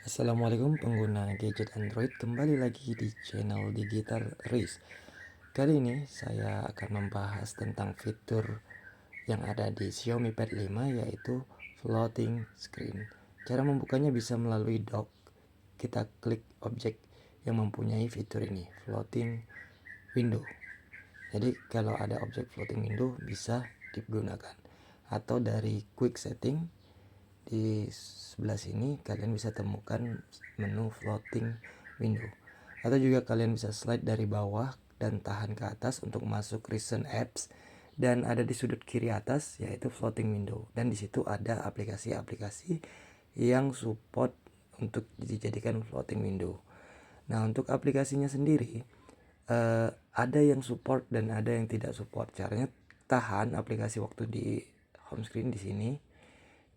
Assalamualaikum pengguna gadget Android, kembali lagi di channel Digital Riz. Kali ini saya akan membahas tentang fitur yang ada di Xiaomi Pad 5, yaitu floating screen. Cara membukanya bisa melalui dock. Kita klik objek yang mempunyai fitur ini, floating window. Jadi kalau ada objek floating window bisa digunakan. Atau dari quick setting, di sebelah sini kalian bisa temukan menu floating window, atau juga kalian bisa slide dari bawah dan tahan ke atas untuk masuk recent apps, dan ada di sudut kiri atas yaitu floating window, dan di situ ada aplikasi-aplikasi yang support untuk dijadikan floating window. Nah, untuk aplikasinya sendiri ada yang support dan ada yang tidak support. Caranya tahan aplikasi waktu di home screen, di sini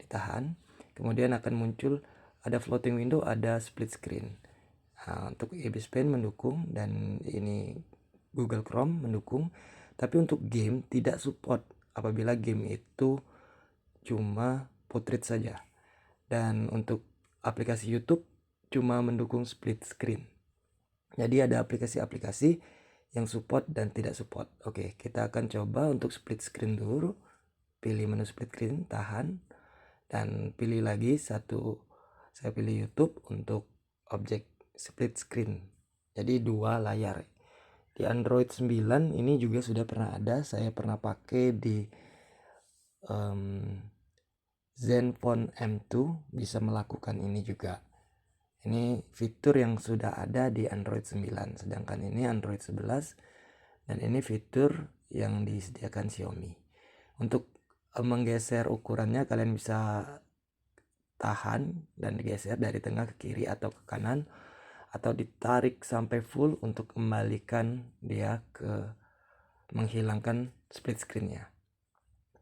ditahan, kemudian akan muncul ada floating window, ada split screen. Nah, untuk Ibis Pen mendukung dan ini Google Chrome mendukung, tapi untuk game tidak support apabila game itu cuma portrait saja. Dan untuk aplikasi YouTube cuma mendukung split screen. Jadi ada aplikasi-aplikasi yang support dan tidak support. Oke, kita akan coba untuk split screen dulu. Pilih menu split screen, tahan, dan pilih lagi satu. Saya pilih YouTube untuk objek split screen. Jadi dua layar. Di Android 9 ini juga sudah pernah ada. Saya pernah pakai di Zenfone M2 bisa melakukan ini juga. Ini fitur yang sudah ada di Android 9, sedangkan ini Android 11, dan ini fitur yang disediakan Xiaomi. Untuk menggeser ukurannya, kalian bisa tahan dan digeser dari tengah ke kiri atau ke kanan, atau ditarik sampai full untuk kembalikan dia ke menghilangkan split screennya.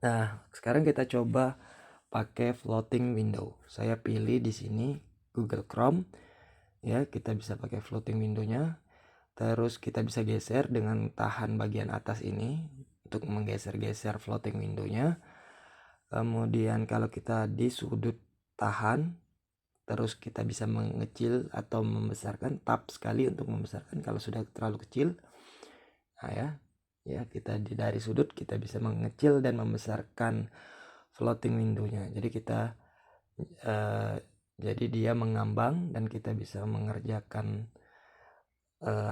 Nah, sekarang kita coba pakai floating window. Saya pilih di sini Google Chrome. Ya, kita bisa pakai floating window-nya. Terus kita bisa geser dengan tahan bagian atas ini untuk menggeser-geser floating window-nya. Kemudian kalau kita di sudut tahan, terus kita bisa mengecil atau membesarkan, tap sekali untuk membesarkan kalau sudah terlalu kecil. Nah ya kita dari sudut kita bisa mengecil dan membesarkan floating window-nya. Jadi kita jadi dia mengambang dan kita bisa mengerjakan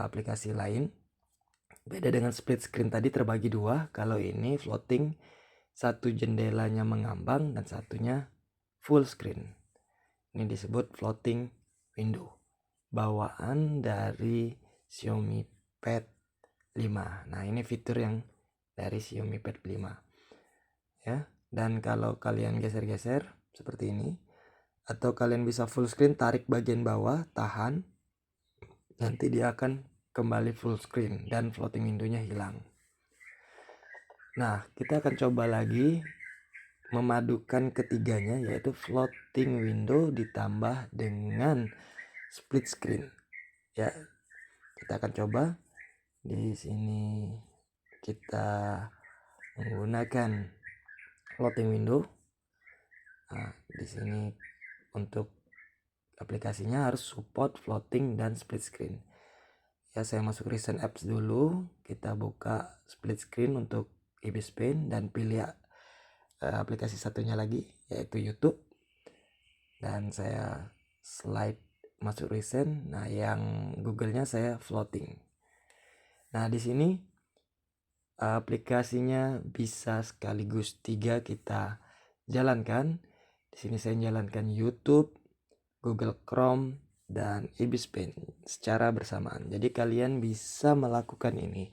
aplikasi lain. Beda dengan split screen tadi terbagi dua. Kalau ini floating, satu jendelanya mengambang dan satunya full screen. Ini disebut floating window, bawaan dari Xiaomi Pad 5. Nah, ini fitur yang dari Xiaomi Pad 5 ya. Dan kalau kalian geser-geser seperti ini, atau kalian bisa full screen, tarik bagian bawah, tahan, nanti dia akan kembali full screen dan floating window-nya hilang. Nah, kita akan coba lagi memadukan ketiganya, yaitu floating window ditambah dengan split screen. Ya, kita akan coba. Di sini kita menggunakan floating window. Nah, di sini untuk aplikasinya harus support floating dan split screen. Ya, saya masuk recent apps dulu. Kita buka split screen untuk Ibis Pen dan pilih aplikasi satunya lagi, yaitu YouTube. Dan saya slide masuk recent. Nah, yang Google-nya saya floating. Nah, di sini aplikasinya bisa sekaligus 3 kita jalankan. Di sini saya jalankan YouTube, Google Chrome, dan Ibis Pen secara bersamaan. Jadi kalian bisa melakukan ini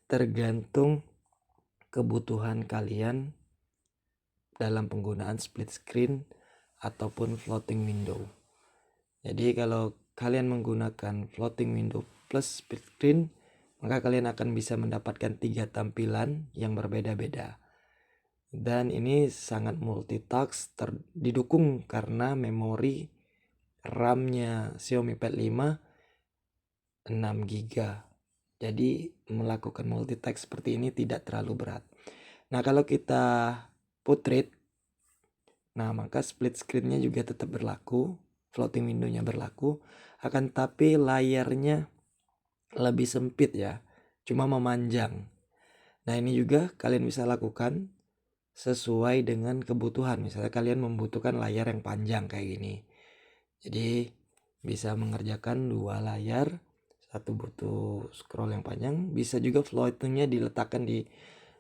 tergantung kebutuhan kalian dalam penggunaan split screen ataupun floating window. Jadi kalau kalian menggunakan floating window plus split screen, maka kalian akan bisa mendapatkan 3 tampilan yang berbeda-beda. Dan ini sangat multitask, didukung karena memori RAM-nya Xiaomi Pad 5 6 GB. Jadi melakukan multitask seperti ini tidak terlalu berat. Nah, kalau kita portrait, nah maka split screen-nya juga tetap berlaku. floating window-nya berlaku, akan tapi layarnya lebih sempit ya, cuma memanjang. Nah ini juga kalian bisa lakukan sesuai dengan kebutuhan. Misalnya kalian membutuhkan layar yang panjang kayak gini, jadi bisa mengerjakan 2 layar, satu butuh scroll yang panjang, bisa juga floatingnya diletakkan di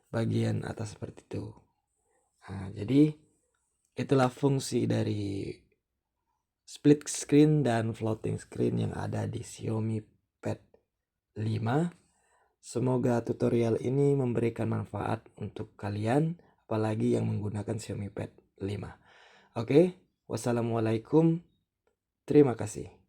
bagian atas seperti itu. Nah, jadi itulah fungsi dari split screen dan floating screen yang ada di Xiaomi Pad 5. Semoga tutorial ini memberikan manfaat untuk kalian, apalagi yang menggunakan Xiaomi Pad 5. Oke, wassalamualaikum. Terima kasih.